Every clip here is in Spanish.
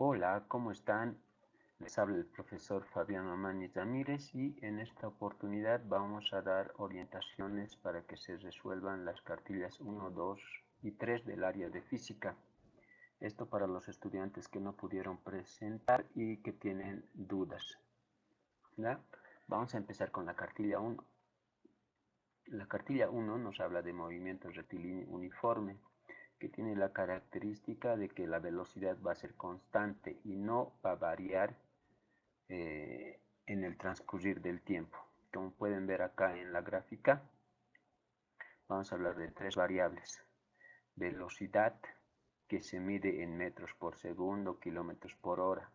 Hola, ¿cómo están? Les habla el profesor Fabián Amani Ramírez y en esta oportunidad vamos a dar orientaciones para que se resuelvan las cartillas 1, 2 y 3 del área de física. Esto para los estudiantes que no pudieron presentar y que tienen dudas. ¿Ya? Vamos a empezar con la cartilla 1. La cartilla 1 nos habla de movimiento rectilíneo uniforme, que tiene la característica de que la velocidad va a ser constante y no va a variar en el transcurrir del tiempo. Como pueden ver acá en la gráfica, vamos a hablar de tres variables. Velocidad, que se mide en metros por segundo, kilómetros por hora.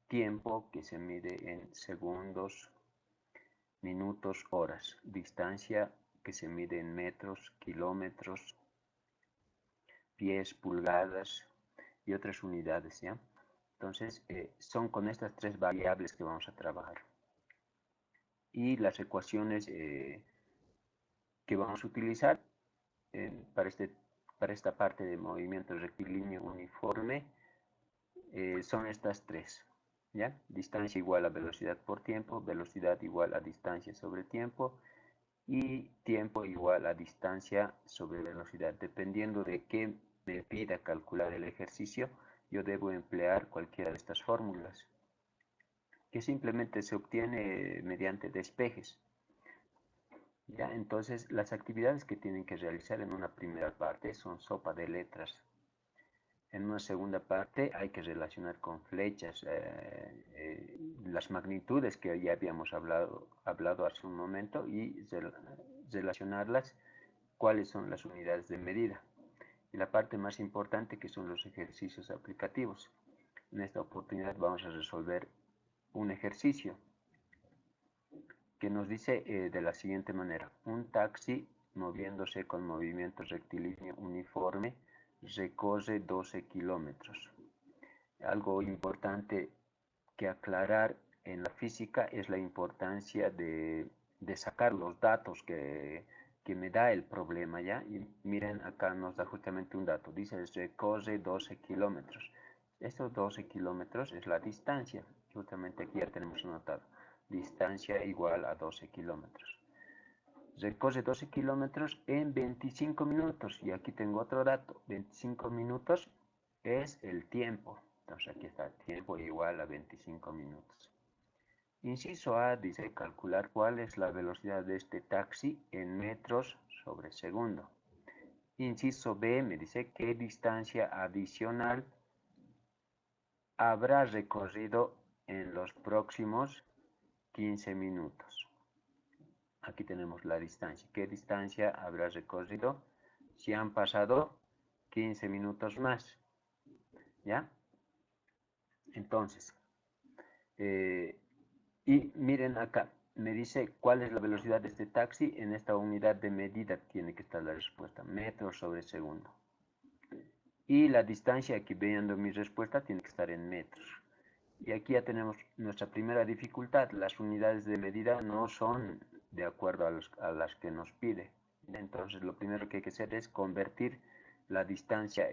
Tiempo, que se mide en segundos, minutos, horas. Distancia, que se mide en metros, kilómetros, pies, pulgadas y otras unidades, ¿ya? Entonces, son con estas tres variables que vamos a trabajar. Y las ecuaciones que vamos a utilizar para esta parte de movimiento rectilíneo uniforme son estas tres. ¿Ya? Distancia igual a velocidad por tiempo, velocidad igual a distancia sobre tiempo y tiempo igual a distancia sobre velocidad. Dependiendo de qué me pida calcular el ejercicio, yo debo emplear cualquiera de estas fórmulas, que simplemente se obtiene mediante despejes. ¿Ya? Entonces, las actividades que tienen que realizar en una primera parte son sopa de letras. En una segunda parte hay que relacionar con flechas las magnitudes que ya habíamos hablado hace un momento y relacionarlas cuáles son las unidades de medida. Y la parte más importante, que son los ejercicios aplicativos. En esta oportunidad vamos a resolver un ejercicio que nos dice de la siguiente manera: un taxi moviéndose con movimiento rectilíneo uniforme recorre 12 kilómetros. Algo importante que aclarar en la física es la importancia de sacar los datos que me da el problema, ¿ya? Y miren, acá nos da justamente un dato, dice recorre 12 kilómetros. Estos 12 kilómetros es la distancia, justamente aquí ya tenemos anotado, distancia igual a 12 kilómetros. Recorre 12 kilómetros en 25 minutos, y aquí tengo otro dato, 25 minutos es el tiempo. Entonces aquí está, tiempo igual a 25 minutos. Inciso A dice calcular cuál es la velocidad de este taxi en metros sobre segundo. Inciso B me dice qué distancia adicional habrá recorrido en los próximos 15 minutos. Aquí tenemos la distancia. ¿Qué distancia habrá recorrido si han pasado 15 minutos más? ¿Ya? Entonces, y miren acá, me dice cuál es la velocidad de este taxi. En esta unidad de medida tiene que estar la respuesta, metros sobre segundo. Y la distancia, aquí viendo mi respuesta, tiene que estar en metros. Y aquí ya tenemos nuestra primera dificultad. Las unidades de medida no son de acuerdo a las que nos pide. Entonces, lo primero que hay que hacer es convertir la distancia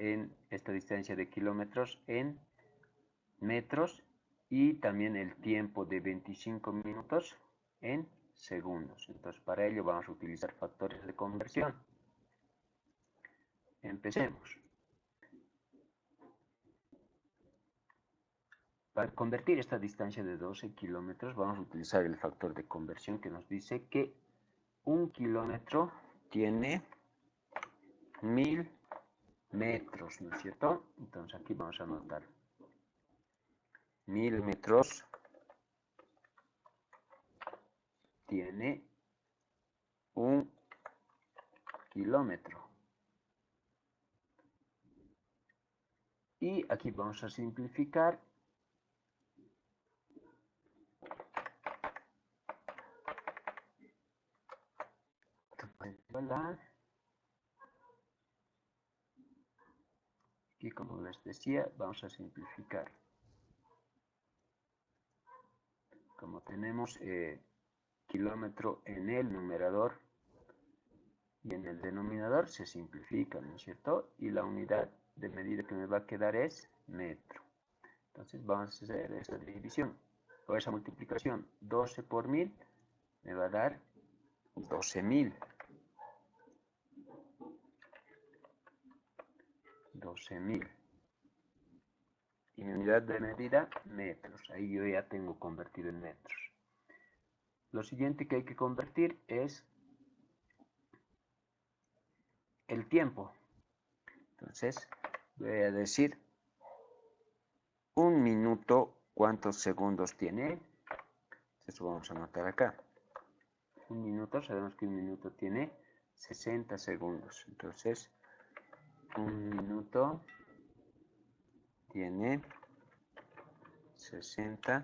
esta distancia de kilómetros en metros, y también el tiempo de 25 minutos en segundos. Entonces, para ello vamos a utilizar factores de conversión. Empecemos. Para convertir esta distancia de 12 kilómetros vamos a utilizar el factor de conversión, que nos dice que un kilómetro tiene 1000 metros, ¿no es cierto? Entonces aquí vamos a anotar 1000 metros tiene un kilómetro. Y aquí vamos a simplificar. Y como les decía, vamos a simplificar. Como tenemos kilómetro en el numerador y en el denominador, se simplifica, ¿no es cierto? Y la unidad de medida que me va a quedar es metro. Entonces vamos a hacer esa división o esa multiplicación. 12 por 1000 me va a dar 12.000. 12.000. Y mi unidad de medida, metros. Ahí yo ya tengo convertido en metros. Lo siguiente que hay que convertir es el tiempo. Entonces voy a decir 1 minuto, ¿cuántos segundos tiene? Eso vamos a anotar acá. 1 minuto, sabemos que 1 minuto tiene 60 segundos. Entonces 1 minuto tiene 60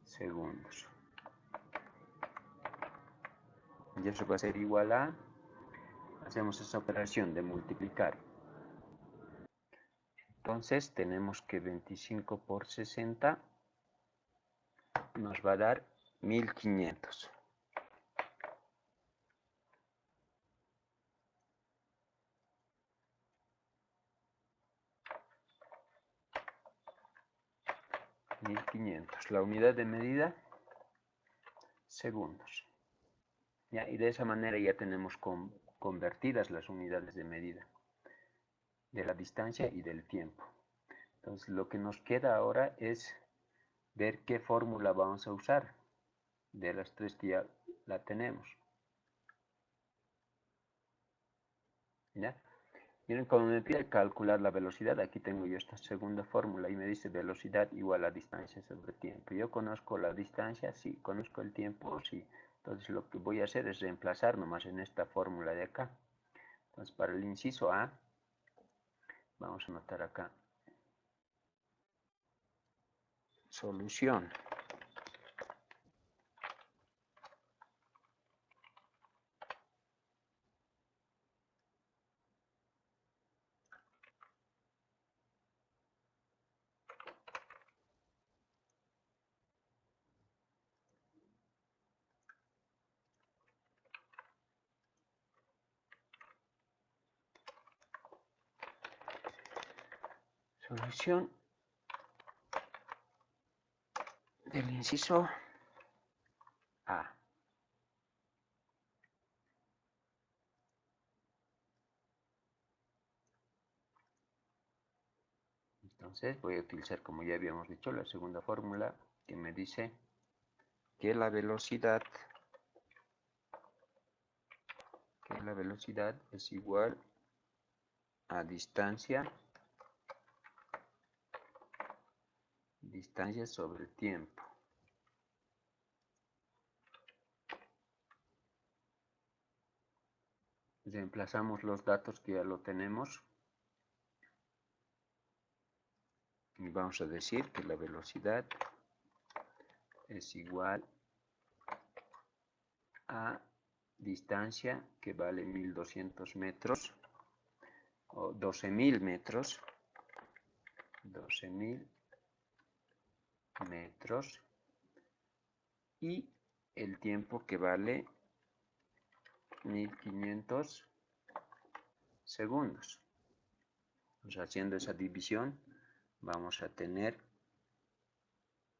segundos. Y eso va a ser igual a, hacemos esa operación de multiplicar. Entonces tenemos que 25 por 60 nos va a dar 1500. La unidad de medida, segundos. ¿Ya? Y de esa manera ya tenemos convertidas las unidades de medida de la distancia y del tiempo. Entonces lo que nos queda ahora es ver qué fórmula vamos a usar de las tres que ya la tenemos. ¿Ya? Miren, como me pide calcular la velocidad, aquí tengo yo esta segunda fórmula y me dice velocidad igual a distancia sobre tiempo. Yo conozco la distancia, sí. Conozco el tiempo, sí. Entonces lo que voy a hacer es reemplazar nomás en esta fórmula de acá. Entonces para el inciso A, vamos a anotar acá. Solución. Solución del inciso A. Entonces voy a utilizar, como ya habíamos dicho, la segunda fórmula que me dice que la velocidad es igual a distancia sobre tiempo. Reemplazamos los datos que ya lo tenemos y vamos a decir que la velocidad es igual a distancia, que vale 1200 metros o 12.000 metros, 12.000 metros, y el tiempo, que vale 1500 segundos. Pues haciendo esa división vamos a tener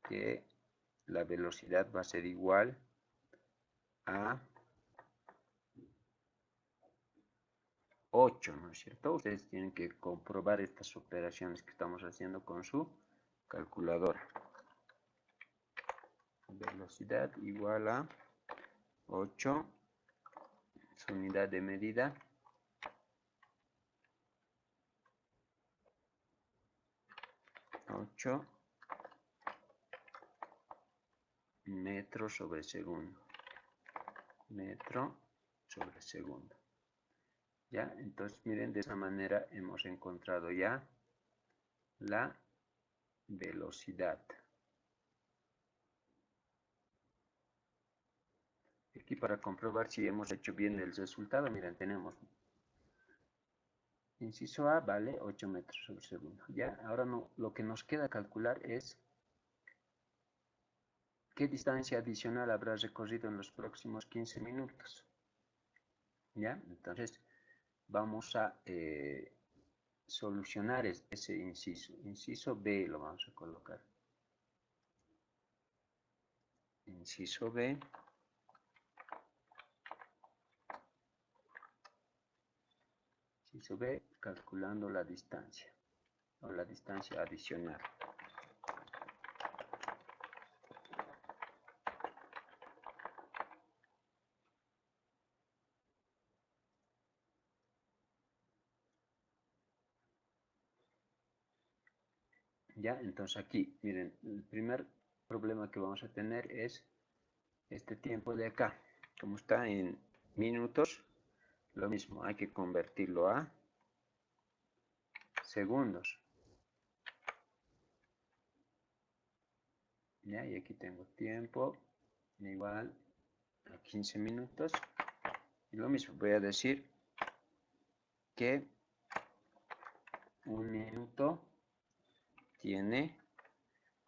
que la velocidad va a ser igual a 8, ¿no es cierto? Ustedes tienen que comprobar estas operaciones que estamos haciendo con su calculadora. Velocidad igual a 8, su unidad de medida, 8 metros sobre segundo. Metro sobre segundo. ¿Ya? Entonces miren, de esa manera hemos encontrado ya la velocidad. Aquí, para comprobar si hemos hecho bien el resultado, miren, tenemos inciso A vale 8 metros sobre segundo. Ya, ahora no, lo que nos queda calcular es qué distancia adicional habrá recorrido en los próximos 15 minutos. ¿Ya? Entonces vamos a solucionar ese inciso. Inciso B lo vamos a colocar. Inciso B. Inciso B, calculando la distancia o la distancia adicional. Ya, entonces aquí, miren, el primer problema que vamos a tener es este tiempo de acá. Como está en minutos, lo mismo, hay que convertirlo a segundos. Ya, y aquí tengo tiempo igual a 15 minutos. Y lo mismo, voy a decir que un minuto tiene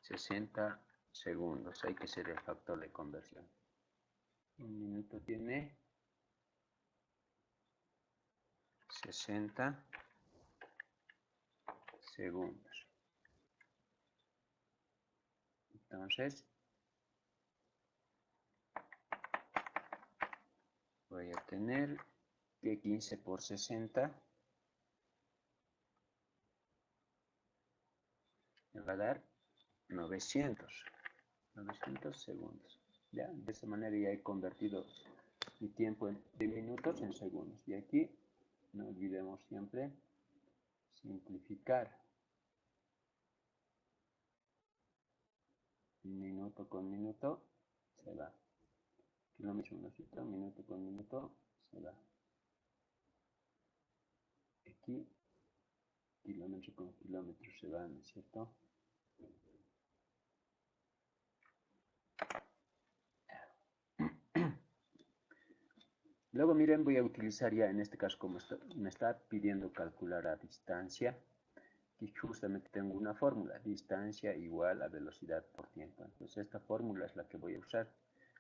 60 segundos. Hay que ser el factor de conversión. Un minuto tiene 60 segundos. Entonces, voy a tener que 15 por 60 me va a dar 900 segundos. Ya, de esa manera ya he convertido mi tiempo de minutos en segundos. Y aquí, no olvidemos siempre simplificar. Minuto con minuto se va. Aquí lo mismo, ¿no es cierto? Minuto con minuto se va. Aquí, kilómetro con kilómetro se va, ¿no es cierto? Luego miren, voy a utilizar ya en este caso como me está pidiendo calcular a distancia. Y justamente tengo una fórmula, distancia igual a velocidad por tiempo. Entonces esta fórmula es la que voy a usar.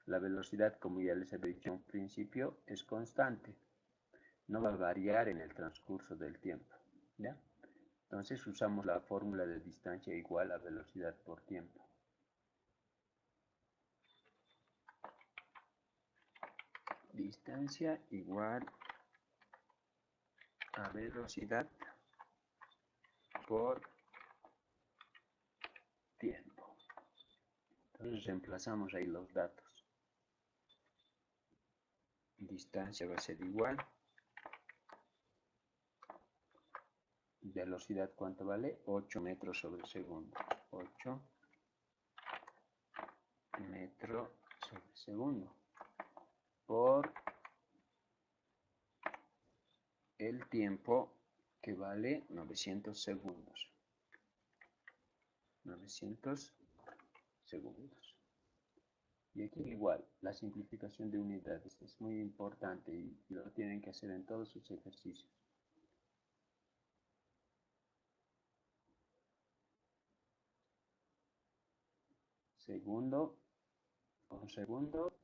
La velocidad, como ya les he dicho en principio, es constante. No va a variar en el transcurso del tiempo. ¿Ya? Entonces usamos la fórmula de distancia igual a velocidad por tiempo. Distancia igual a velocidad por tiempo. Entonces reemplazamos ahí los datos. Distancia va a ser igual. Velocidad, ¿cuánto vale? 8 metros sobre segundo. 8 metros sobre segundo. Por el tiempo que vale 900 segundos. 900 segundos. Y aquí igual, la simplificación de unidades es muy importante y lo tienen que hacer en todos sus ejercicios. Segundo con segundo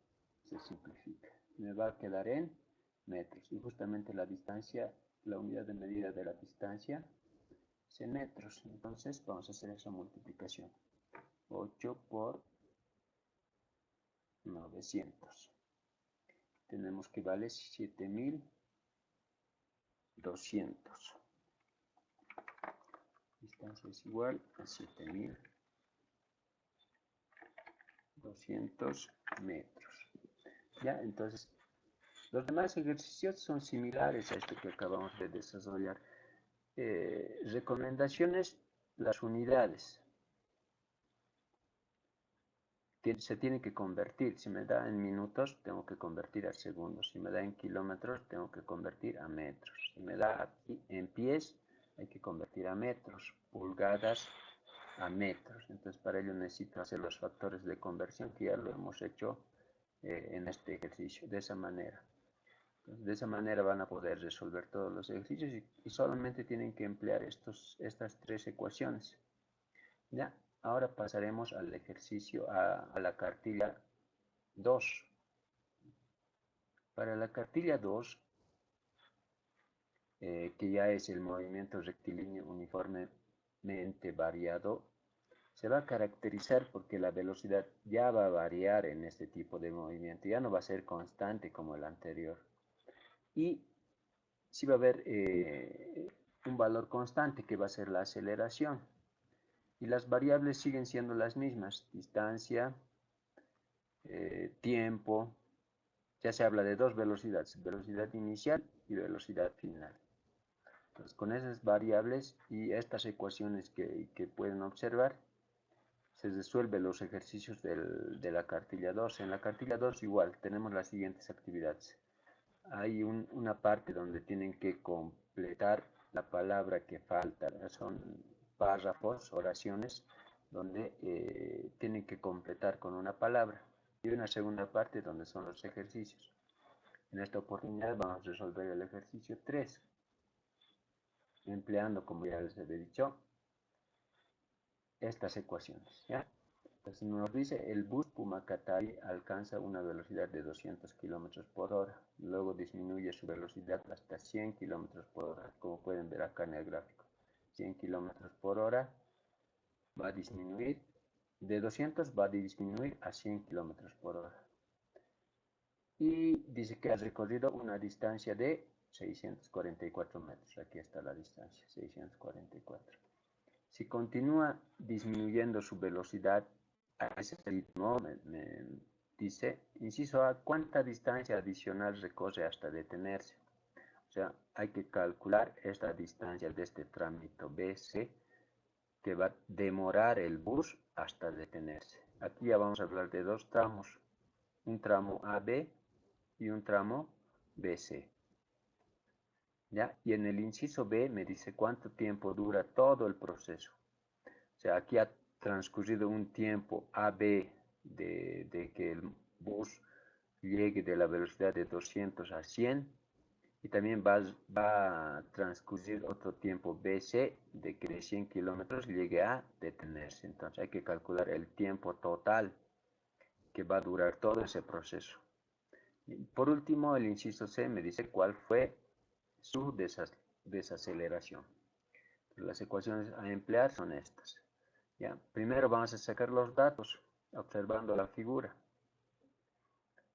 se simplifica. Me va a quedar en metros. Y justamente la distancia, la unidad de medida de la distancia es en metros. Entonces vamos a hacer esa multiplicación. 8 por 900. Tenemos que vale 7200. Distancia es igual a 7200 metros. Ya, entonces, los demás ejercicios son similares a este que acabamos de desarrollar. Recomendaciones, las unidades. Se tiene que convertir. Si me da en minutos, tengo que convertir a segundos. Si me da en kilómetros, tengo que convertir a metros. Si me da aquí en pies, hay que convertir a metros. Pulgadas a metros. Entonces, para ello necesito hacer los factores de conversión, que ya lo hemos hecho en este ejercicio, de esa manera. Entonces, de esa manera van a poder resolver todos los ejercicios y solamente tienen que emplear estas tres ecuaciones. ¿Ya? Ahora pasaremos al ejercicio, a la cartilla 2. Para la cartilla 2 que ya es el movimiento rectilíneo uniformemente variado, se va a caracterizar porque la velocidad ya va a variar en este tipo de movimiento, ya no va a ser constante como el anterior. Y sí va a haber un valor constante que va a ser la aceleración. Y las variables siguen siendo las mismas, distancia, tiempo. Ya se habla de dos velocidades, velocidad inicial y velocidad final. Entonces, con esas variables y estas ecuaciones que pueden observar, se resuelven los ejercicios de la cartilla 2. En la cartilla 2 igual, tenemos las siguientes actividades. Hay una parte donde tienen que completar la palabra que falta, son párrafos, oraciones, donde tienen que completar con una palabra. Y una segunda parte donde son los ejercicios. En esta oportunidad vamos a resolver el ejercicio 3, empleando, como ya les he dicho, estas ecuaciones, ¿ya? Entonces nos dice, el bus Puma-Katari alcanza una velocidad de 200 km por hora, luego disminuye su velocidad hasta 100 km por hora, como pueden ver acá en el gráfico. 100 km por hora va a disminuir, de 200 va a disminuir a 100 km por hora. Y dice que ha recorrido una distancia de 644 metros. Aquí está la distancia, 644. Si continúa disminuyendo su velocidad a ese ritmo, dice, inciso A, ¿cuánta distancia adicional recorre hasta detenerse? O sea, hay que calcular esta distancia de este trámite BC que va a demorar el bus hasta detenerse. Aquí ya vamos a hablar de dos tramos, un tramo AB y un tramo BC. ¿Ya? Y en el inciso B me dice cuánto tiempo dura todo el proceso. O sea, aquí ha transcurrido un tiempo AB de que el bus llegue de la velocidad de 200 a 100 y también va a transcurrir otro tiempo BC de que de 100 kilómetros llegue a detenerse. Entonces hay que calcular el tiempo total que va a durar todo ese proceso. Y por último, el inciso C me dice cuál fue su desaceleración. Las ecuaciones a emplear son estas. ¿Ya? Primero vamos a sacar los datos observando la figura.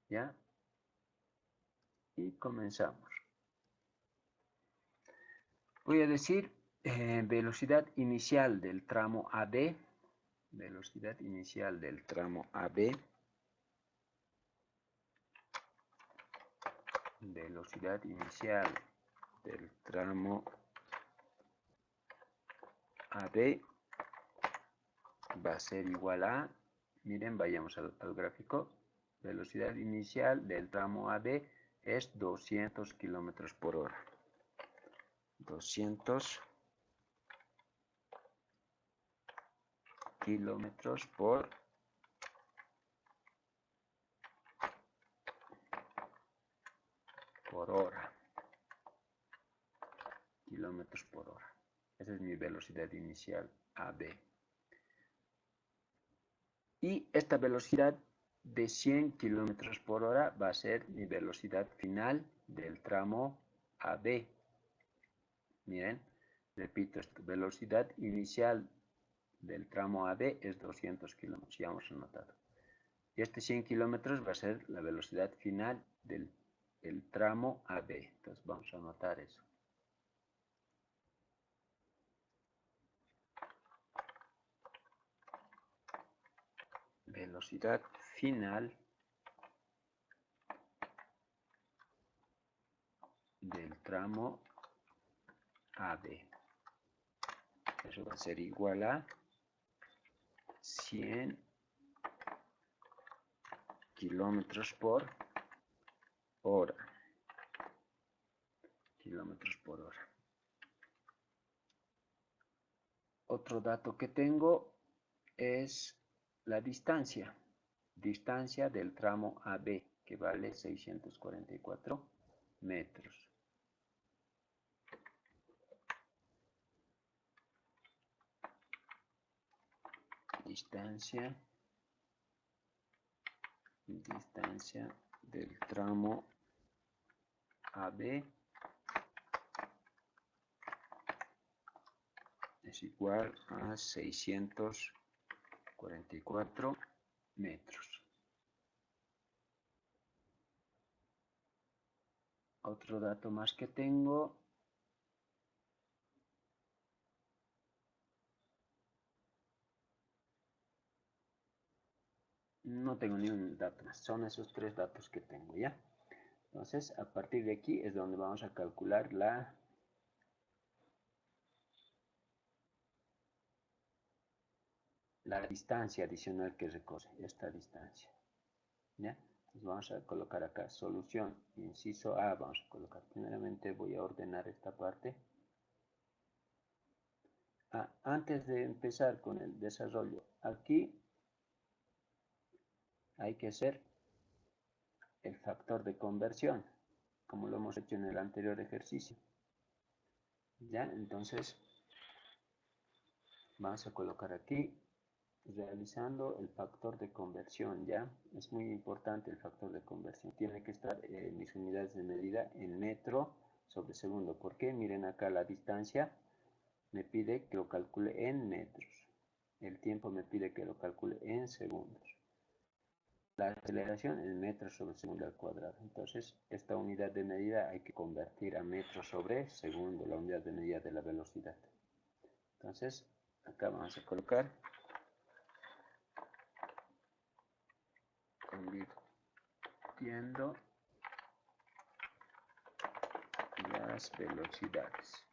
¿Ya? Y comenzamos. Voy a decir velocidad inicial del tramo AB. Velocidad inicial del tramo AB. Velocidad inicial del tramo AB va a ser igual a, miren, vayamos al gráfico, velocidad inicial del tramo AB es 200 km por hora. 200 kilómetros por hora. Kilómetros por hora. Esa es mi velocidad inicial AB. Y esta velocidad de 100 kilómetros por hora va a ser mi velocidad final del tramo AB. Miren, repito esto, velocidad inicial del tramo AB es 200 kilómetros, ya hemos anotado. Y este 100 kilómetros va a ser la velocidad final del tramo AB. Entonces vamos a anotar eso. Velocidad final del tramo AB. Eso va a ser igual a 100 kilómetros por hora. Kilómetros por hora. Otro dato que tengo es la distancia. Distancia del tramo AB, que vale 644 metros. Distancia del tramo AB es igual a 644 metros. Otro dato más que tengo. No tengo ni un dato más, son esos 3 datos que tengo, ¿ya? Entonces, a partir de aquí es donde vamos a calcular la distancia adicional que recorre, esta distancia, ¿ya? Entonces vamos a colocar acá solución, inciso A, vamos a colocar, primeramente voy a ordenar esta parte. Antes de empezar con el desarrollo, aquí hay que hacer el factor de conversión, como lo hemos hecho en el anterior ejercicio. Ya, entonces vamos a colocar aquí, realizando el factor de conversión, ya. Es muy importante el factor de conversión. Tiene que estar mis unidades de medida en metro sobre segundo. ¿Por qué? Miren acá la distancia, me pide que lo calcule en metros. El tiempo me pide que lo calcule en segundos. La aceleración en metros sobre segundo al cuadrado. Entonces, esta unidad de medida hay que convertir a metros sobre segundo, la unidad de medida de la velocidad. Entonces, acá vamos a colocar convirtiendo las velocidades.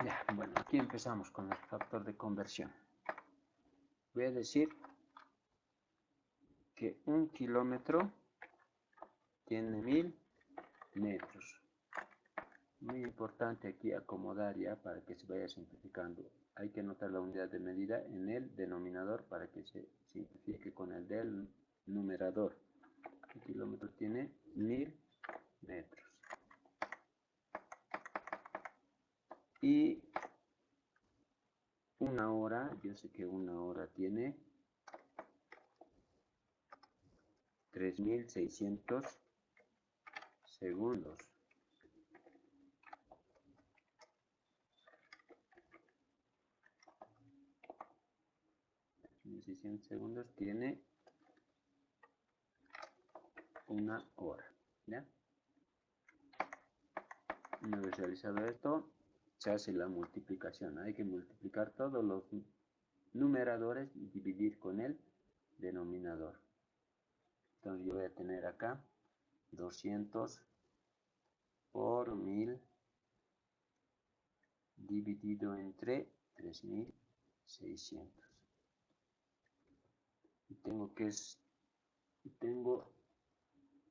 Ya, bueno, aquí empezamos con el factor de conversión. Voy a decir que 1 kilómetro tiene 1000 metros. Muy importante aquí acomodar ya para que se vaya simplificando. Hay que anotar la unidad de medida en el denominador para que se simplifique con el del numerador. Un kilómetro tiene 1000 metros. Y una hora, yo sé que una hora tiene 3600 segundos. 3600 segundos tiene una hora, ¿ya? Una vez realizado esto, se hace la multiplicación. Hay que multiplicar todos los numeradores y dividir con el denominador. Entonces yo voy a tener acá 200 por 1000 dividido entre 3600. Y tengo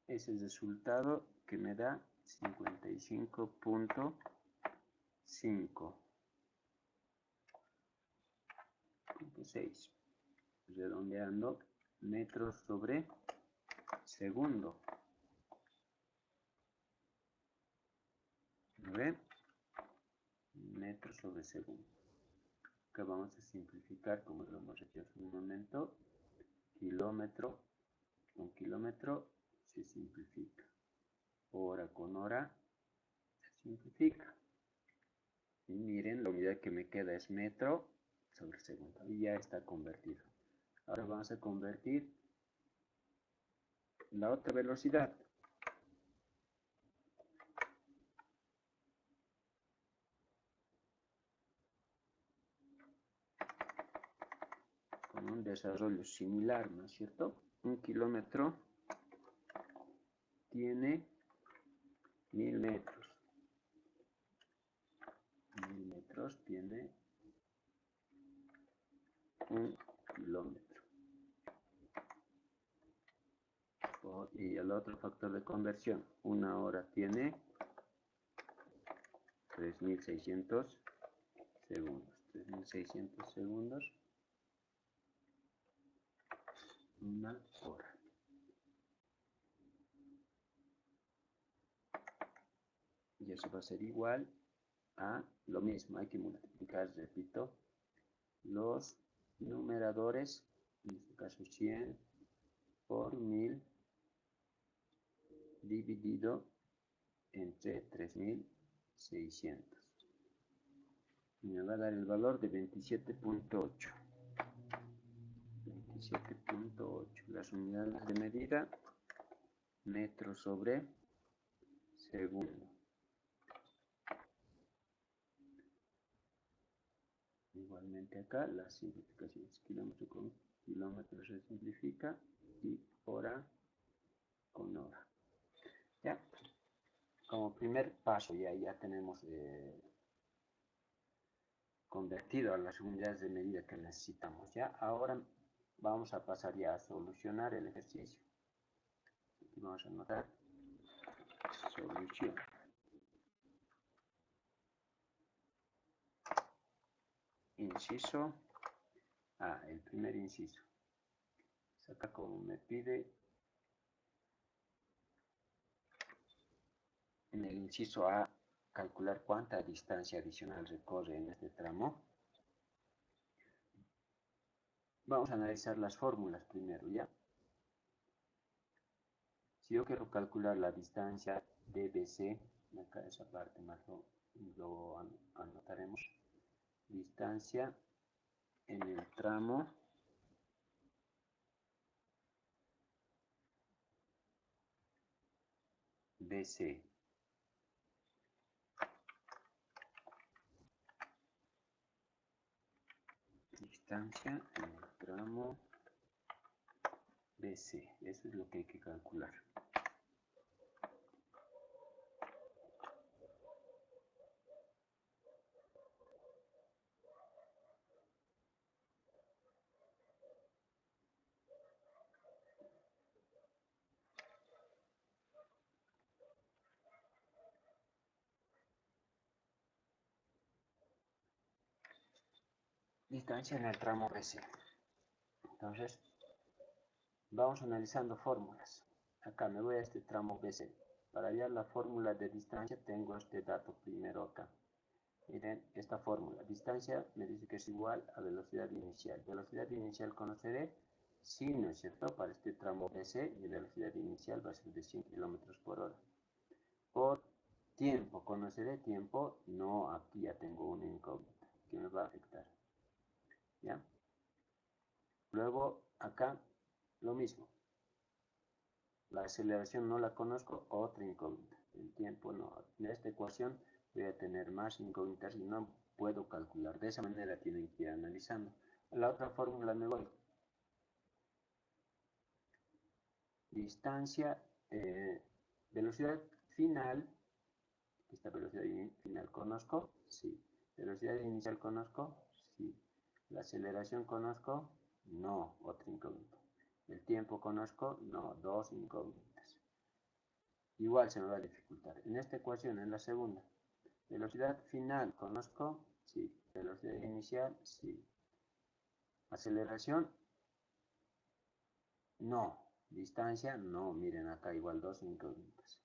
ese resultado que me da 55.6, redondeando, metros sobre segundo. ¿Ve? Metros sobre segundo. Acá vamos a simplificar como lo hemos hecho hace un momento. Kilómetro, un kilómetro se simplifica. Hora con hora se simplifica. Y miren, la unidad que me queda es metro sobre segundo. Y ya está convertido. Ahora vamos a convertir la otra velocidad. Con un desarrollo similar, ¿no es cierto? Un kilómetro tiene 1000 metros. 1000 metros tiene un kilómetro. Y el otro factor de conversión, una hora tiene 3600 segundos. 3600 segundos 1 hora. Y eso va a ser igual a lo mismo. Hay que multiplicar, repito, los numeradores, en este caso 100 por 1000 dividido entre 3600. Y me va a dar el valor de 27.8. 27.8. Las unidades de medida, metro sobre segundo. Igualmente acá las simplificaciones, kilómetro con kilómetro se simplifica y hora con hora. Ya, como primer paso ya tenemos convertido a las unidades de medida que necesitamos. Ya, ahora vamos a pasar ya a solucionar el ejercicio. Aquí vamos a anotar solución. Inciso A, el primer inciso. Acá como me pide en el inciso A calcular cuánta distancia adicional recorre en este tramo. Vamos a analizar las fórmulas primero, ¿ya? Si yo quiero calcular la distancia DBC, acá esa parte más lo anotaremos, distancia en el tramo BC. Distancia en el tramo BC, eso es lo que hay que calcular. Distancia en el tramo BC. Entonces, vamos analizando fórmulas. Acá me voy a este tramo BC. Para hallar la fórmula de distancia tengo este dato primero acá. Miren esta fórmula. Distancia me dice que es igual a velocidad inicial. Velocidad inicial conoceré, sí, ¿no es cierto? Para este tramo BC, mi velocidad inicial va a ser de 100 km por hora. Por tiempo, conoceré tiempo, no, aquí ya tengo una incógnita que me va a afectar. ¿Ya? Luego, acá, lo mismo. La aceleración no la conozco, otra incógnita. El tiempo no. En esta ecuación voy a tener más incógnitas y no puedo calcular. De esa manera tienen que ir analizando. A la otra fórmula me voy. Distancia, velocidad final. ¿Esta velocidad final conozco? Sí. ¿Velocidad inicial conozco? Sí. ¿La aceleración conozco? No, otra incógnita. ¿El tiempo conozco? No, dos incógnitas. Igual se me va a dificultar. En esta ecuación, en la segunda, velocidad final, ¿conozco? Sí. Velocidad inicial, sí. Aceleración, no. Distancia, no. Miren, acá igual dos incógnitas.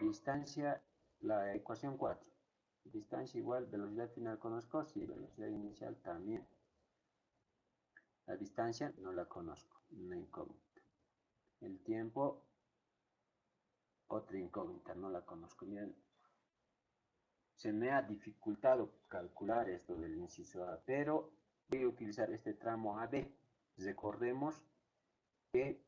Distancia, la ecuación 4. Distancia igual, velocidad final, ¿conozco? Sí. Velocidad inicial también. La distancia, no la conozco. Una incógnita. El tiempo, otra incógnita, no la conozco. Miren, se me ha dificultado calcular esto del inciso A, pero voy a utilizar este tramo AB. Recordemos que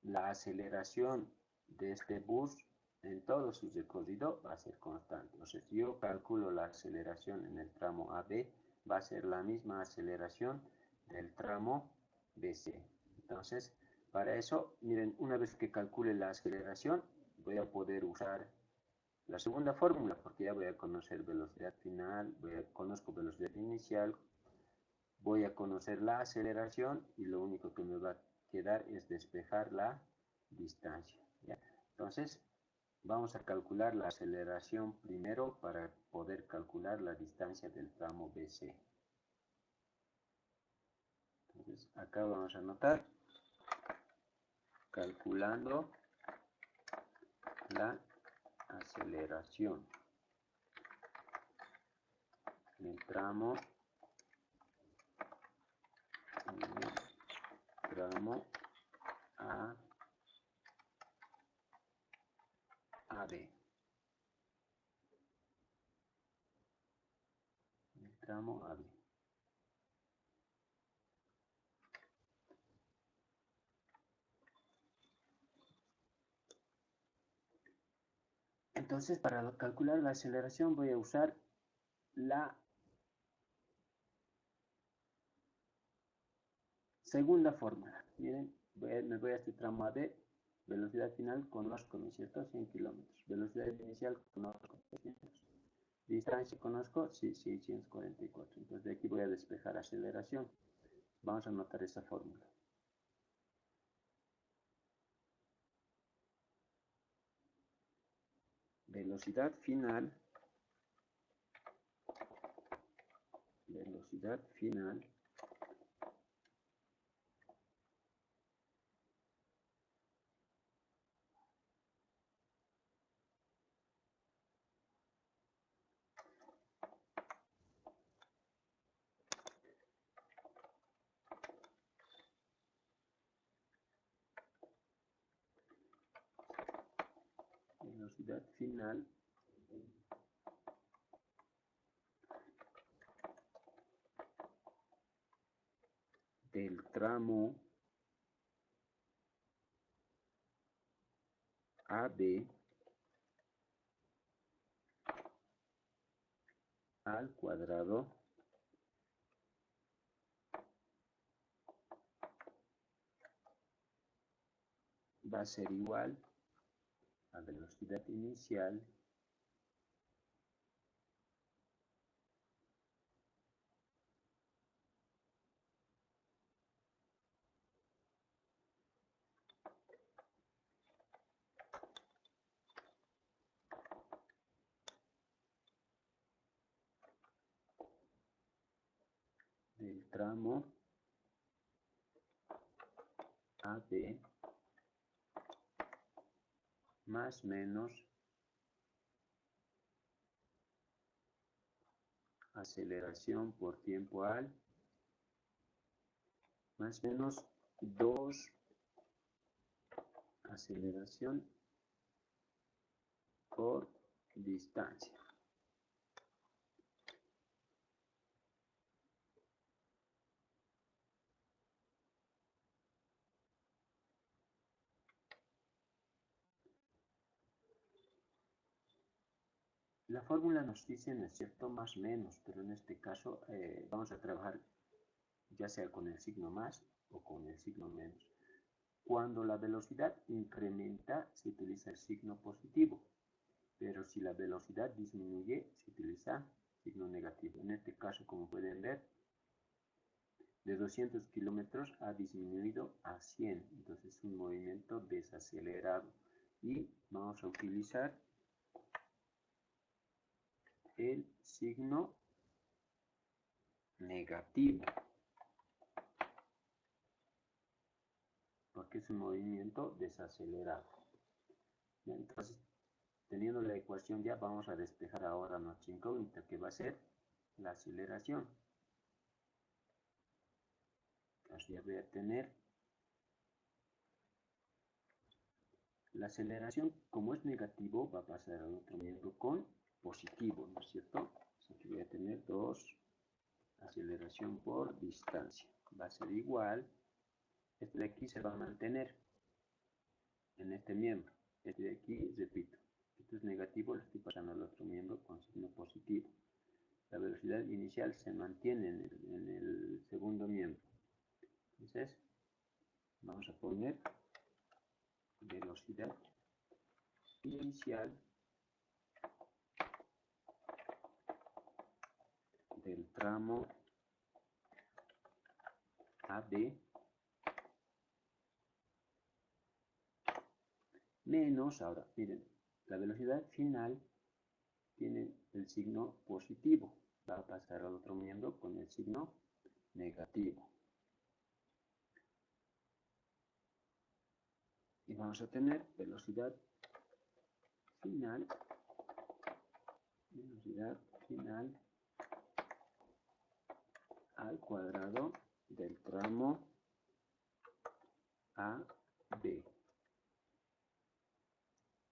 la aceleración de este bus en todo su recorrido va a ser constante. O sea, si yo calculo la aceleración en el tramo AB, va a ser la misma aceleración del tramo BC. Entonces, para eso, miren, una vez que calcule la aceleración, voy a poder usar la segunda fórmula, porque ya voy a conocer velocidad final, conozco velocidad inicial, voy a conocer la aceleración y lo único que me va a quedar es despejar la distancia. ¿Ya? Entonces, vamos a calcular la aceleración primero para poder calcular la distancia del tramo BC. Entonces, Entonces acá vamos a anotar calculando la aceleración en el tramo A, AB. El tramo AB. Entonces, para calcular la aceleración voy a usar la segunda fórmula. Miren, me voy a este tramo AB. Velocidad final conozco, ¿no es cierto? 100 kilómetros. Velocidad inicial conozco, 300. Distancia conozco, sí, 644. Entonces de aquí voy a despejar aceleración. Vamos a anotar esa fórmula. Velocidad final del tramo AB al cuadrado va a ser igual a velocidad inicial del tramo AB más menos aceleración por tiempo al más menos 2 aceleración por distancia. La fórmula nos dice, ¿no es cierto?, más menos, pero en este caso vamos a trabajar ya sea con el signo más o con el signo menos. Cuando la velocidad incrementa, se utiliza el signo positivo, pero si la velocidad disminuye, se utiliza signo negativo. En este caso, como pueden ver, de 200 kilómetros ha disminuido a 100, entonces es un movimiento desacelerado. Y vamos a utilizar el signo negativo, porque es un movimiento desacelerado. Entonces, teniendo la ecuación ya, vamos a despejar ahora nuestra incógnita, que va a ser la aceleración. Así voy a tener la aceleración, como es negativo, va a pasar al otro miembro con positivo, ¿no es cierto? Aquí voy a tener 2 aceleración por distancia. Va a ser igual, este de aquí se va a mantener en este miembro. Este de aquí, repito, esto es negativo, lo estoy pasando al otro miembro con signo positivo. La velocidad inicial se mantiene en el segundo miembro. Entonces, vamos a poner velocidad inicial del tramo AB menos, ahora miren, la velocidad final tiene el signo positivo, va a pasar al otro miembro con el signo negativo. y vamos a tener velocidad final al cuadrado del tramo A, B.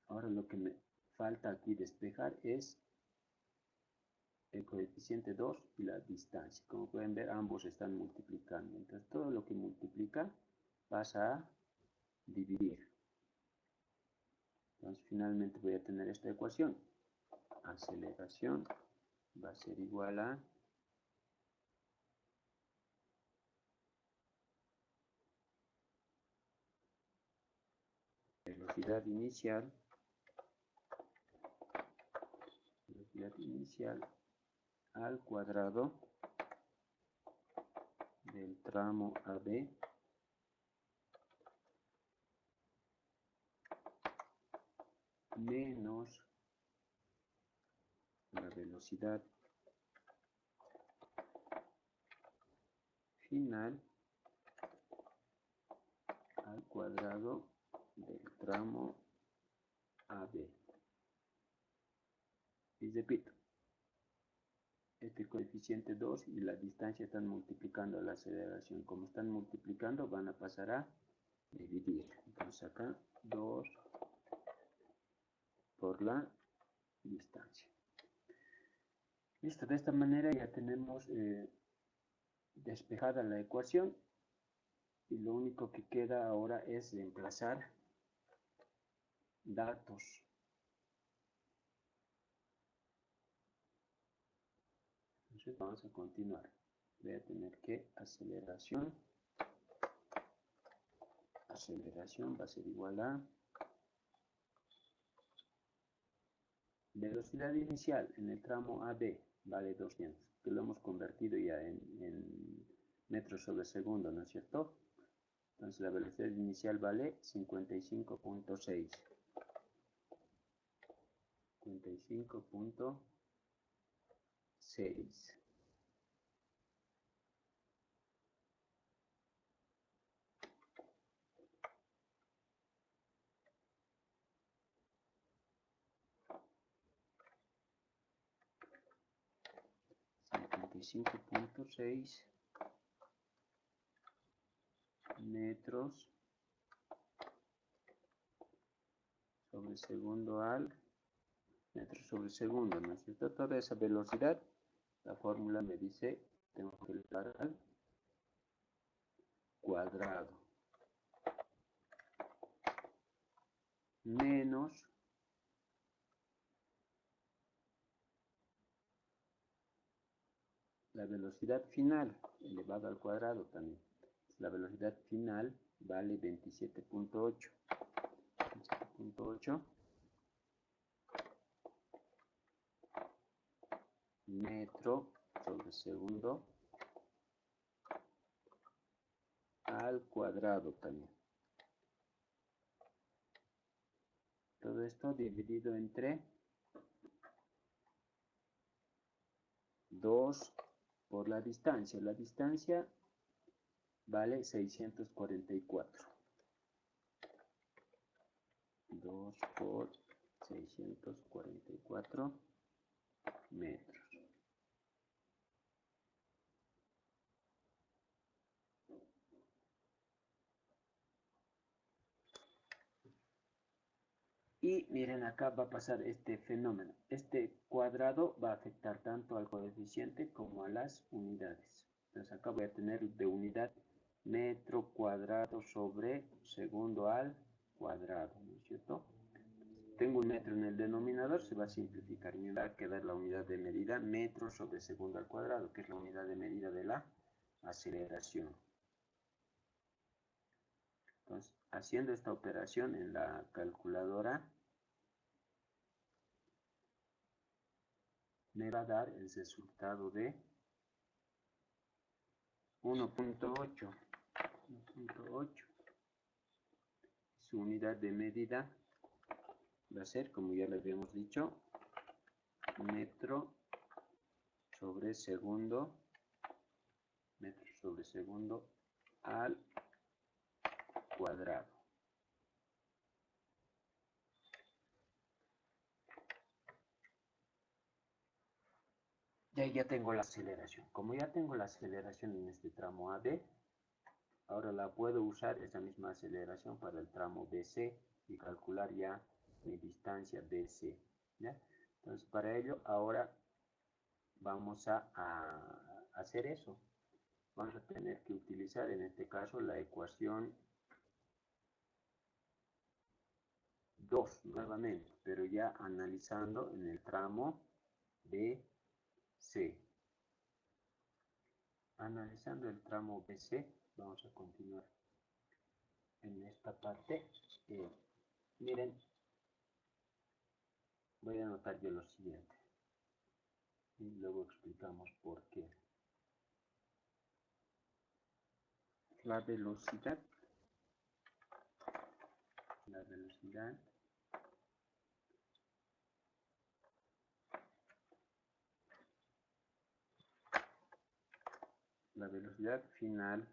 Ahora lo que me falta aquí despejar es el coeficiente 2 y la distancia. Como pueden ver, ambos están multiplicando. Entonces todo lo que multiplica pasa a dividir. Entonces finalmente voy a tener esta ecuación. Aceleración va a ser igual a velocidad inicial al cuadrado del tramo AB menos la velocidad final al cuadrado del tramo AB. Y repito, este coeficiente 2 y la distancia están multiplicando la aceleración. Como están multiplicando, van a pasar a dividir. Entonces acá 2 por la distancia. Listo, de esta manera ya tenemos despejada la ecuación y lo único que queda ahora es reemplazar datos. Entonces vamos a continuar. Voy a tener que aceleración va a ser igual a velocidad inicial en el tramo AB, vale 200, que lo hemos convertido ya en metros sobre segundo, ¿no es cierto? Entonces la velocidad inicial vale 55.6. 55.6. metros sobre segundo al metros sobre segundo, ¿no es cierto? Toda esa velocidad, la fórmula me dice, tengo que elevar al cuadrado menos la velocidad final elevado al cuadrado también. La velocidad final vale 27.8. 27.8 metro sobre segundo al cuadrado también. Todo esto dividido entre 2 por la distancia. La distancia vale 644. 2 por 644 metros. Y miren, acá va a pasar este fenómeno. Este cuadrado va a afectar tanto al coeficiente como a las unidades. Entonces acá voy a tener de unidad metro cuadrado sobre segundo al cuadrado, ¿no es cierto? Tengo un metro en el denominador, se va a simplificar y me va a quedar la unidad de medida metro sobre segundo al cuadrado, que es la unidad de medida de la aceleración. Entonces, haciendo esta operación en la calculadora, me va a dar el resultado de 1.8. Su unidad de medida va a ser, como ya le habíamos dicho, metro sobre segundo al cuadrado. ya tengo la aceleración. Como ya tengo la aceleración en este tramo AB, ahora la puedo usar esa misma aceleración para el tramo BC y calcular ya mi distancia BC, ¿ya? Entonces, para ello, ahora vamos a hacer eso. Vamos a tener que utilizar en este caso la ecuación 2 nuevamente, pero ya analizando en el tramo BC. Analizando el tramo BC, vamos a continuar en esta parte. Miren, voy a anotar yo lo siguiente y luego explicamos por qué. La velocidad final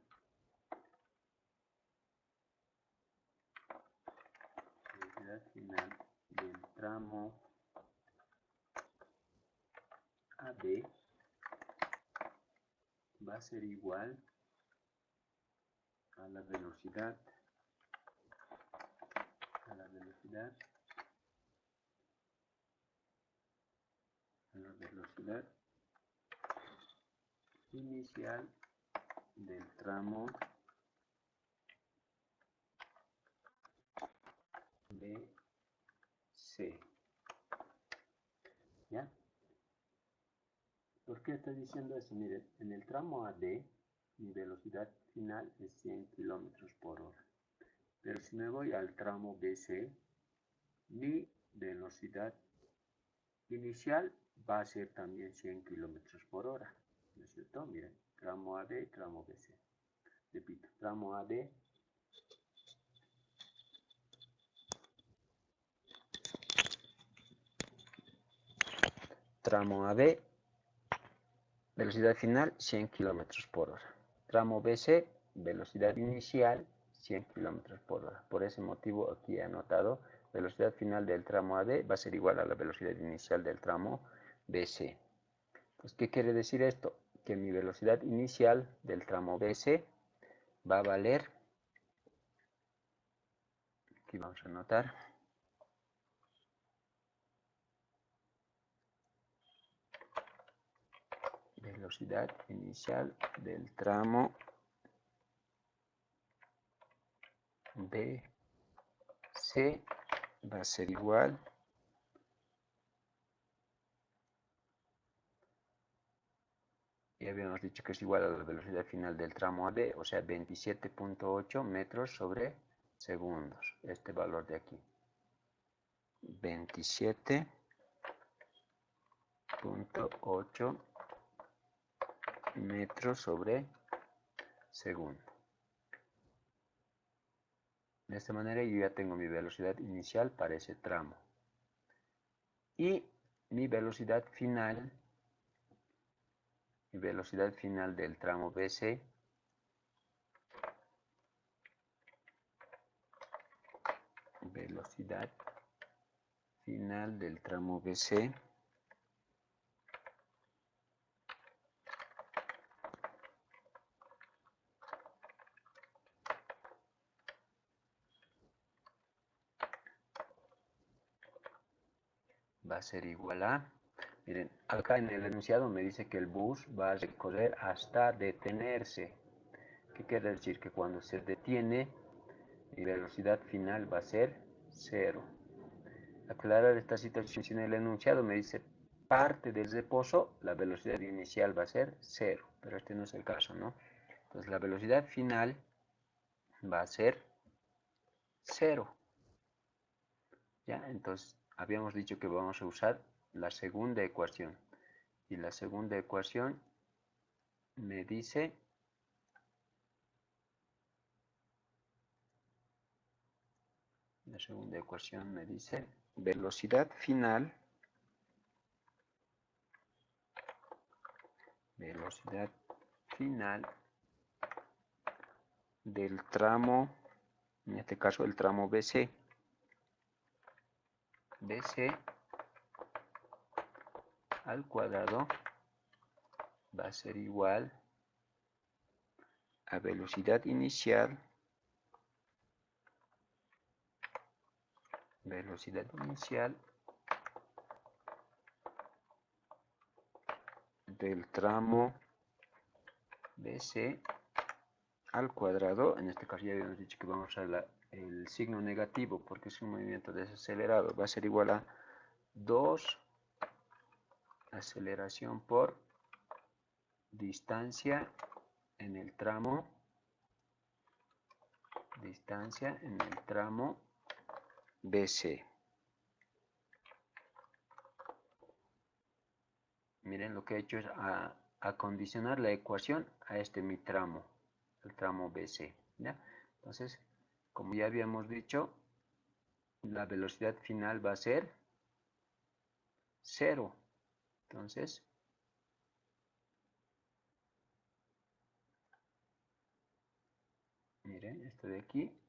del tramo AB va a ser igual a la velocidad inicial del tramo BC. ¿Ya? ¿Por qué estoy diciendo eso? Miren, en el tramo AD mi velocidad final es 100 kilómetros por hora. Pero si me voy al tramo BC, mi velocidad inicial va a ser también 100 kilómetros por hora. ¿No es cierto? Miren, tramo AD, tramo BC. Repito, tramo AD, velocidad final 100 kilómetros por hora. Tramo BC, velocidad inicial 100 kilómetros por hora. Por ese motivo aquí he anotado velocidad final del tramo AD va a ser igual a la velocidad inicial del tramo BC. Pues, ¿qué quiere decir esto? Que mi velocidad inicial del tramo BC va a valer, aquí vamos a anotar, velocidad inicial del tramo BC va a ser igual y habíamos dicho que es igual a la velocidad final del tramo AD, o sea 27.8 metros sobre segundos, este valor de aquí, 27.8 metros sobre segundo. De esta manera yo ya tengo mi velocidad inicial para ese tramo y mi velocidad final del tramo BC va a ser igual a, miren, acá en el enunciado me dice que el bus va a recorrer hasta detenerse. ¿Qué quiere decir? Que cuando se detiene, mi velocidad final va a ser 0. Aclarar esta situación, si en el enunciado me dice parte del reposo, la velocidad inicial va a ser 0, pero este no es el caso, ¿no? Entonces la velocidad final va a ser 0. ¿Ya? Entonces habíamos dicho que vamos a usar la segunda ecuación. Y la segunda ecuación me dice velocidad final del tramo, en este caso el tramo BC al cuadrado va a ser igual a velocidad inicial del tramo BC al cuadrado. En este caso ya habíamos dicho que vamos a usar el signo negativo porque es un movimiento desacelerado. Va a ser igual a 2 aceleración por distancia en el tramo BC. Miren, lo que he hecho es acondicionar la ecuación a mi tramo, el tramo BC, ¿ya? Entonces, como ya habíamos dicho, la velocidad final va a ser 0. Entonces, miren, esto de aquí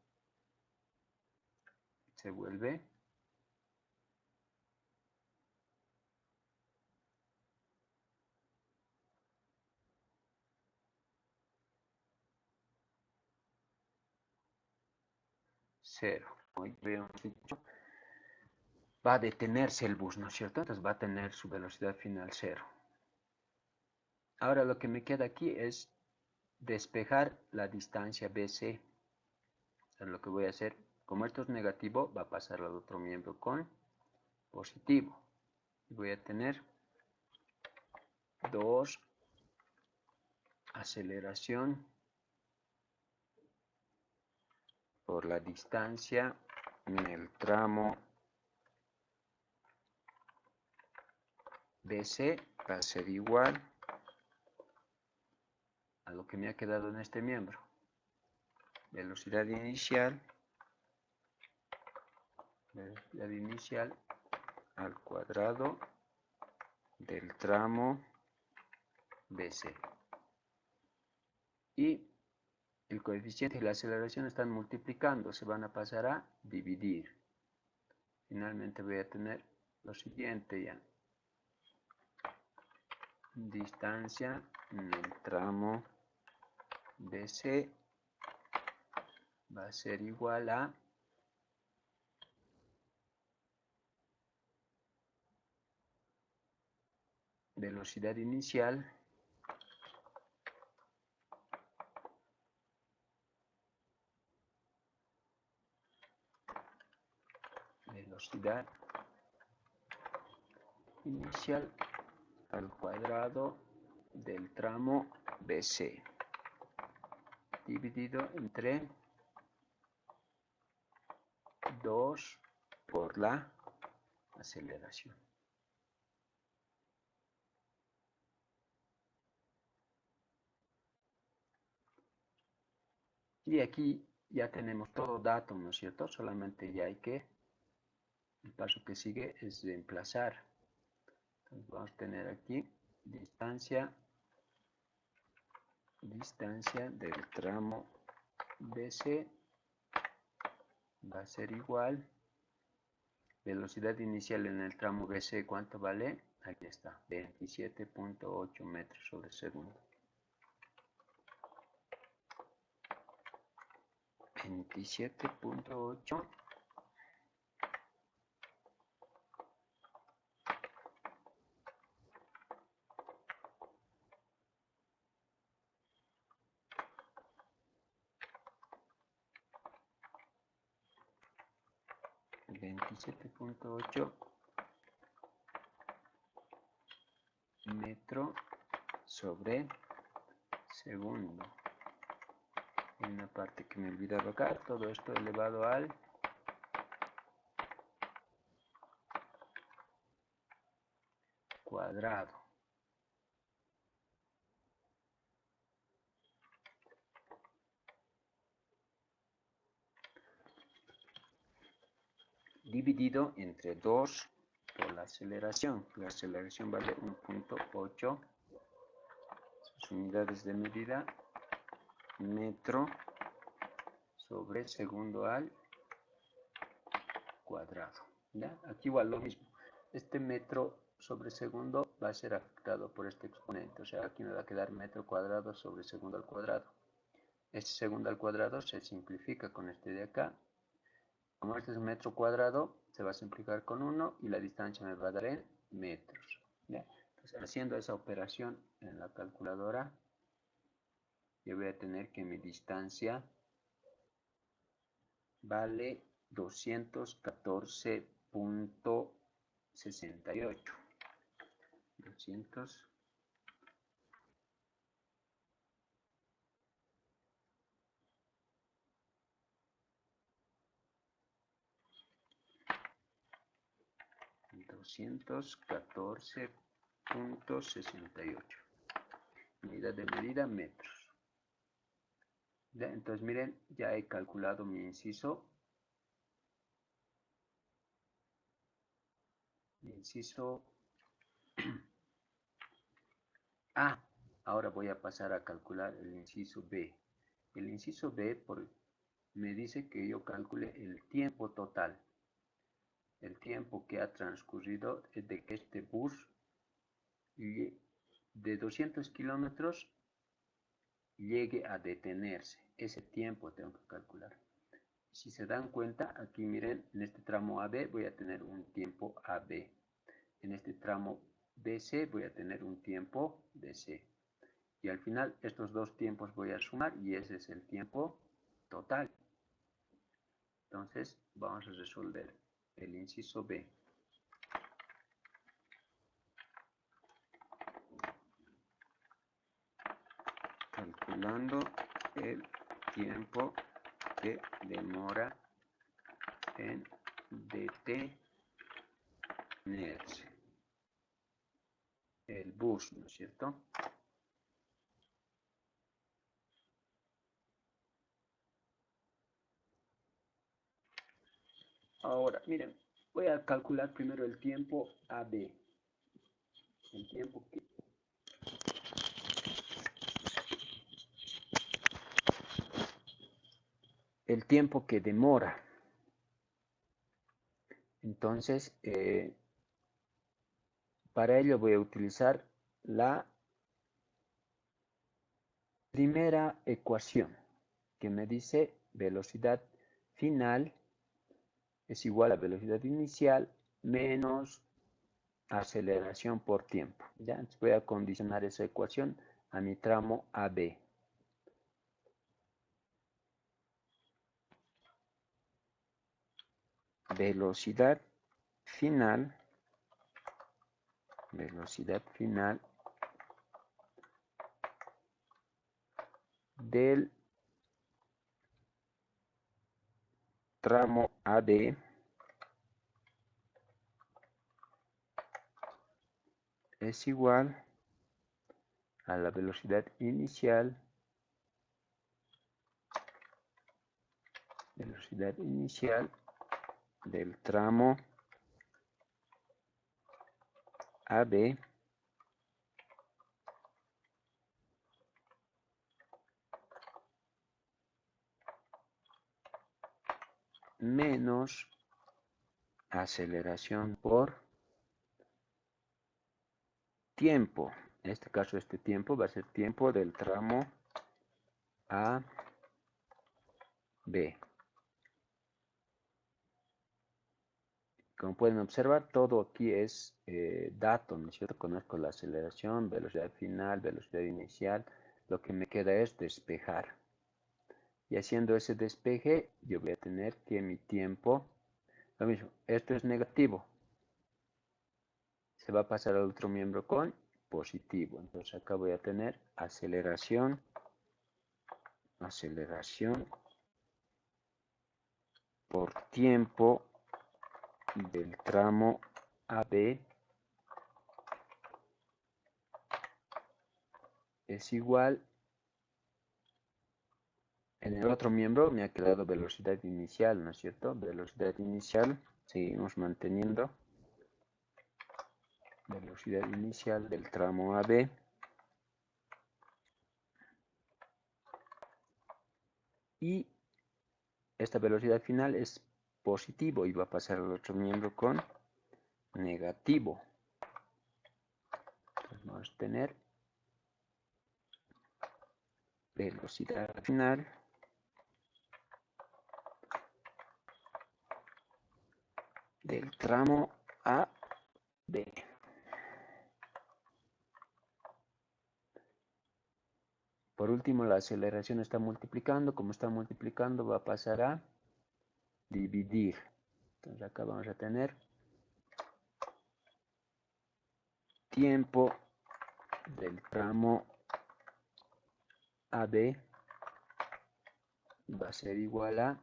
se vuelve 0. Como ya habíamos dicho, va a detenerse el bus, ¿no es cierto? Entonces va a tener su velocidad final 0. Ahora lo que me queda aquí es despejar la distancia BC. Entonces lo que voy a hacer, como esto es negativo, va a pasar al otro miembro con positivo. Y voy a tener 2 aceleración por la distancia en el tramo BC va a ser igual a lo que me ha quedado en este miembro. Velocidad inicial al cuadrado del tramo BC. Y el coeficiente y la aceleración están multiplicando, se van a pasar a dividir. Finalmente voy a tener lo siguiente ya. Distancia en el tramo BC va a ser igual a velocidad inicial al cuadrado del tramo BC dividido entre 2 por la aceleración. Y aquí ya tenemos todo dato, ¿no es cierto? Solamente ya hay que, el paso que sigue es reemplazar. Entonces vamos a tener aquí distancia del tramo BC va a ser igual, velocidad inicial en el tramo BC, ¿cuánto vale? Aquí está, 27.8 metros sobre segundo. 27.8 metro sobre segundo. Hay una parte que me he olvidado acá, todo esto elevado al cuadrado. Dividido entre 2 por la aceleración. La aceleración vale 1.8. Sus unidades de medida, metro sobre segundo al cuadrado. ¿Ya? Aquí igual lo mismo. Este metro sobre segundo va a ser afectado por este exponente. O sea, aquí me va a quedar metro cuadrado sobre segundo al cuadrado. Este segundo al cuadrado se simplifica con este de acá. Como este es un metro cuadrado, se va a simplificar con 1 y la distancia me va a dar en metros. ¿Ya? Entonces, haciendo esa operación en la calculadora, yo voy a tener que mi distancia vale 214.68. 200. 214.68. Unidad de medida, metros. ¿Ya? Entonces miren, ya he calculado mi inciso. A. Ahora voy a pasar a calcular el inciso B. El inciso B me dice que yo calcule el tiempo total. El tiempo que ha transcurrido desde que este bus de 200 kilómetros llegue a detenerse. Ese tiempo tengo que calcular. Si se dan cuenta, aquí miren, en este tramo AB voy a tener un tiempo AB. En este tramo BC voy a tener un tiempo BC. Y al final estos dos tiempos voy a sumar y ese es el tiempo total. Entonces vamos a resolver el inciso B. Calculando el tiempo que demora en detenerse el bus, ¿no es cierto? Ahora, miren, voy a calcular primero el tiempo AB. El tiempo que demora. Entonces, para ello voy a utilizar la primera ecuación que me dice velocidad final es igual a velocidad inicial menos aceleración por tiempo. ¿Ya? Entonces voy a condicionar esa ecuación a mi tramo AB. Velocidad final del tramo AB es igual a la velocidad inicial del tramo AB menos aceleración por tiempo. En este caso, este tiempo va a ser tiempo del tramo AB. Como pueden observar, todo aquí es dato, ¿no es cierto? Conozco la aceleración, velocidad final, velocidad inicial. Lo que me queda es despejar. Y haciendo ese despeje, yo voy a tener que mi tiempo, lo mismo, esto es negativo. Se va a pasar al otro miembro con positivo. Entonces acá voy a tener aceleración por tiempo del tramo AB es igual, en el otro miembro me ha quedado velocidad inicial, ¿no es cierto? Velocidad inicial, seguimos manteniendo velocidad inicial del tramo AB y esta velocidad final es positivo y va a pasar al otro miembro con negativo. vamos a tener velocidad final del tramo A, B. Por último, la aceleración está multiplicando. Como está multiplicando, va a pasar a dividir. Entonces acá vamos a tener tiempo del tramo AB va a ser igual a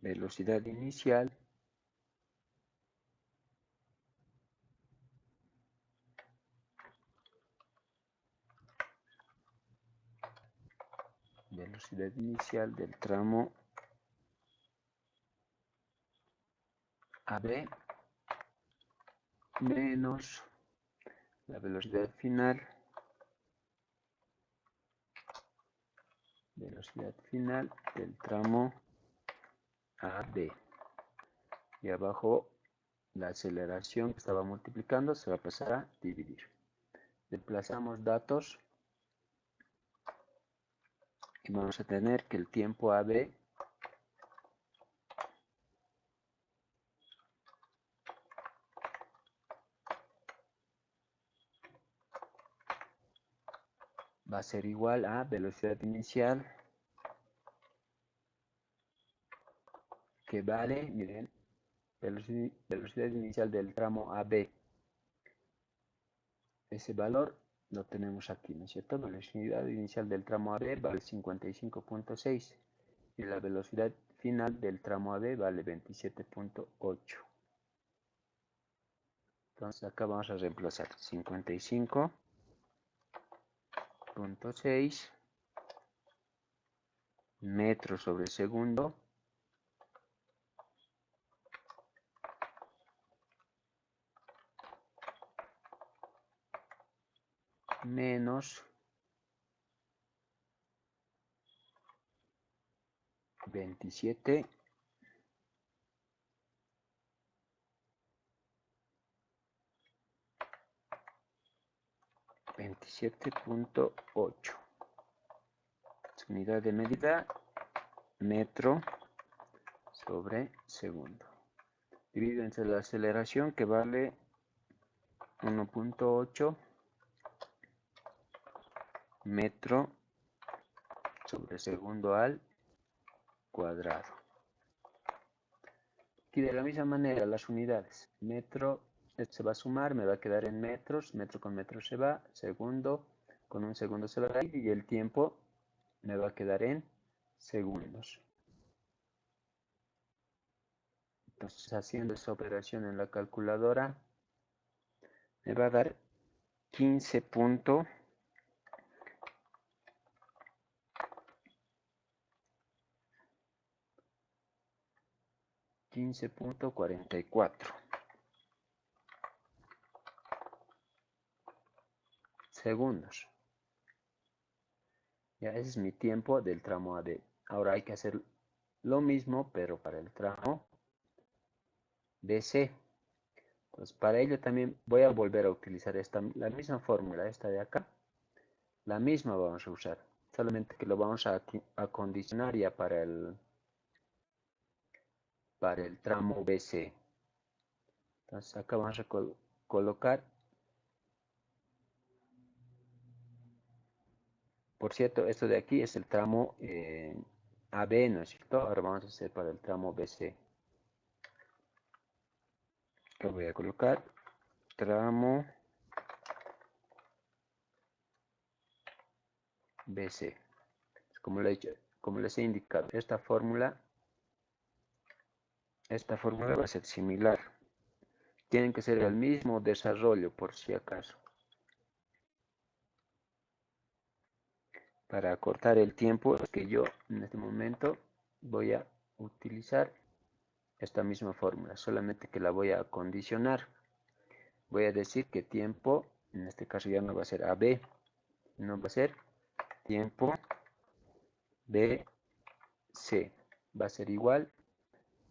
velocidad inicial del tramo AB menos la velocidad final del tramo AB. Y abajo la aceleración que estaba multiplicando se va a pasar a dividir. Desplazamos datos y vamos a tener que el tiempo AB va a ser igual a velocidad inicial, que vale, miren, velocidad inicial del tramo AB. Ese valor lo tenemos aquí, ¿no es cierto? Velocidad inicial del tramo AB vale 55.6 y la velocidad final del tramo AB vale 27.8. Entonces acá vamos a reemplazar 55.6 metros sobre segundo menos 27.8. Unidad de medida, metro sobre segundo. Dividido entre la aceleración, que vale 1.8 metro sobre segundo al cuadrado. Y de la misma manera las unidades, metro, esto se va a sumar, me va a quedar en metros, metro con metro se va, segundo con un segundo se va a ir y el tiempo me va a quedar en segundos. Entonces, haciendo esta operación en la calculadora, me va a dar 15.44 segundos. Ya, ese es mi tiempo del tramo AB. Ahora hay que hacer lo mismo, pero para el tramo BC. Entonces, para ello también voy a volver a utilizar la misma fórmula, esta de acá. La misma vamos a usar, solamente que lo vamos a acondicionar ya para el tramo BC. Entonces, acá vamos a colocar. Por cierto, esto de aquí es el tramo AB, ¿no es cierto? Ahora vamos a hacer para el tramo BC. Lo voy a colocar tramo BC. Como les he indicado, esta fórmula va a ser similar. Tienen que ser el mismo desarrollo, por si acaso. Para acortar el tiempo, es que yo en este momento voy a utilizar esta misma fórmula, solamente que la voy a acondicionar. Voy a decir que tiempo, en este caso ya no va a ser AB, no va a ser tiempo BC, va a ser igual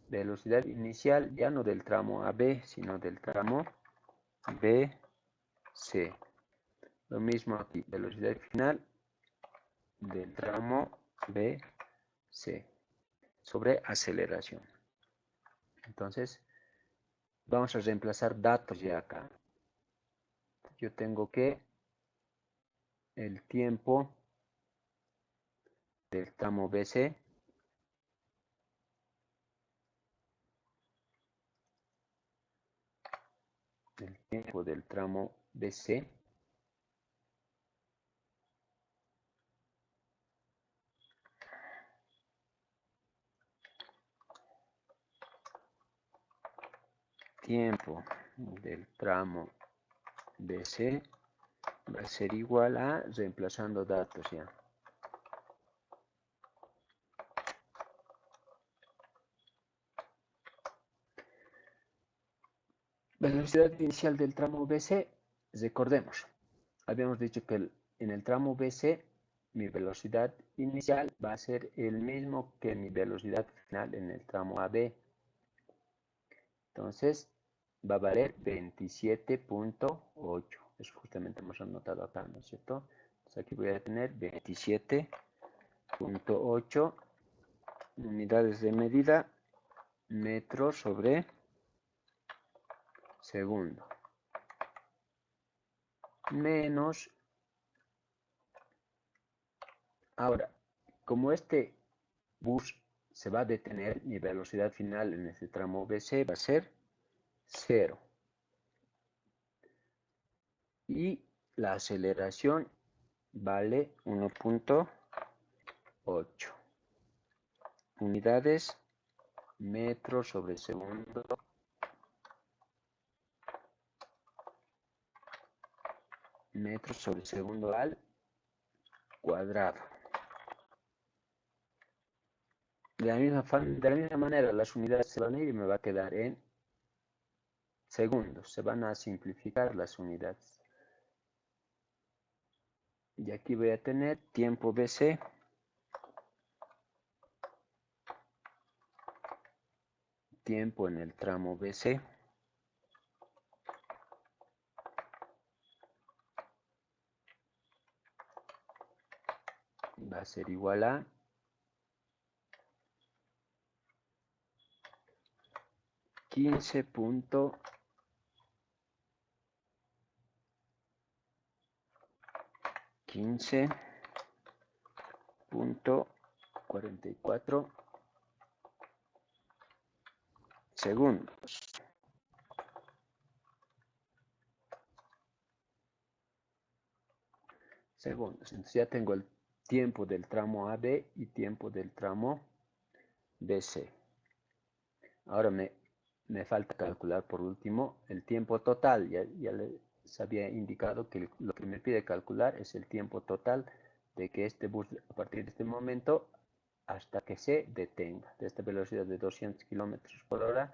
velocidad inicial ya no del tramo AB, sino del tramo BC. Lo mismo aquí, velocidad final del tramo BC sobre aceleración. Entonces, vamos a reemplazar datos ya acá. Yo tengo que el tiempo del tramo BC tiempo del tramo BC va a ser igual a, reemplazando datos ya. Velocidad inicial del tramo BC, recordemos, habíamos dicho que en el tramo BC mi velocidad inicial va a ser el mismo que mi velocidad final en el tramo AB. Entonces va a valer 27.8. Eso justamente hemos anotado acá, ¿no es cierto? Entonces aquí voy a tener 27.8 unidades de medida metros sobre segundo. Menos. Ahora, como este bus se va a detener, mi velocidad final en este tramo BC va a ser 0. Y la aceleración vale 1.8 unidades metros sobre segundo al cuadrado. De la misma manera, las unidades se van a ir y me va a quedar en segundos. Se van a simplificar las unidades. Y aquí voy a tener tiempo BC tiempo en el tramo BC va a ser igual a 15.44 segundos. Entonces ya tengo el tiempo del tramo AB y tiempo del tramo BC. Ahora me falta calcular por último el tiempo total. Ya les había indicado que lo que me pide calcular es el tiempo total de que este bus a partir de este momento hasta que se detenga, de esta velocidad de 200 km por hora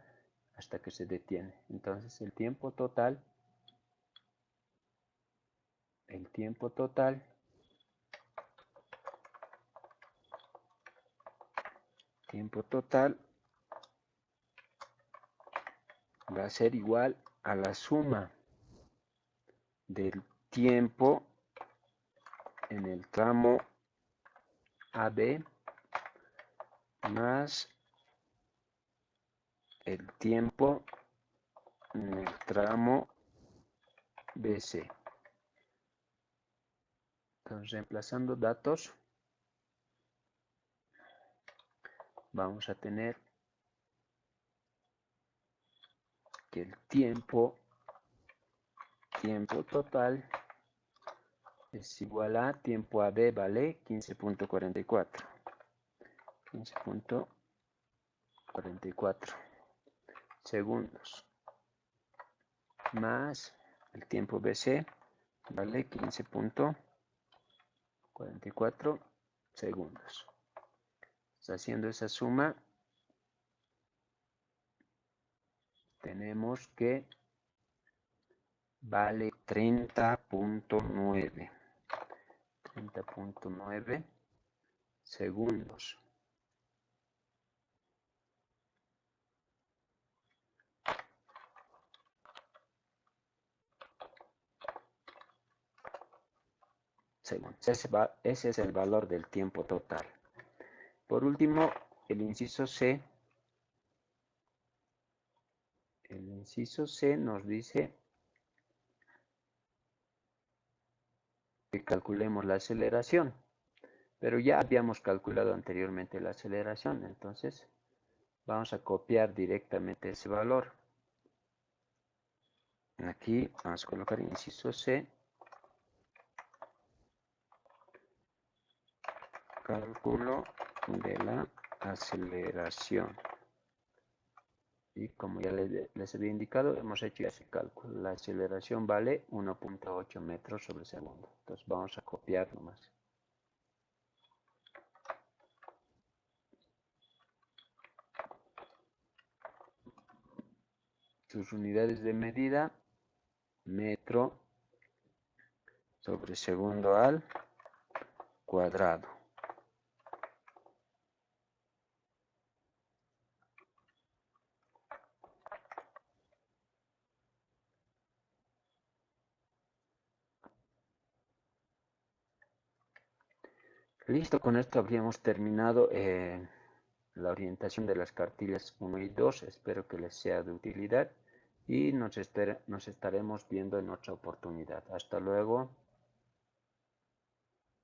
hasta que se detiene. Entonces el tiempo total va a ser igual a la suma del tiempo en el tramo AB más el tiempo en el tramo BC. Entonces, reemplazando datos, vamos a tener que el tiempo total es igual a tiempo AB vale 15.44 segundos más el tiempo BC vale 15.44 segundos. Haciendo esa suma tenemos que vale 30.9 segundos. segundos. Ese es el valor del tiempo total. Por último, el inciso C. El inciso C nos dice que calculemos la aceleración, pero ya habíamos calculado anteriormente la aceleración, entonces vamos a copiar directamente ese valor. Aquí vamos a colocar inciso C, cálculo de la aceleración. Y como ya les había indicado, hemos hecho ese cálculo. La aceleración vale 1.8 metros sobre segundo. Entonces vamos a copiar nomás. Sus unidades de medida, metro sobre segundo al cuadrado. Listo, con esto habríamos terminado la orientación de las cartillas 1 y 2. Espero que les sea de utilidad y nos estaremos viendo en otra oportunidad. Hasta luego.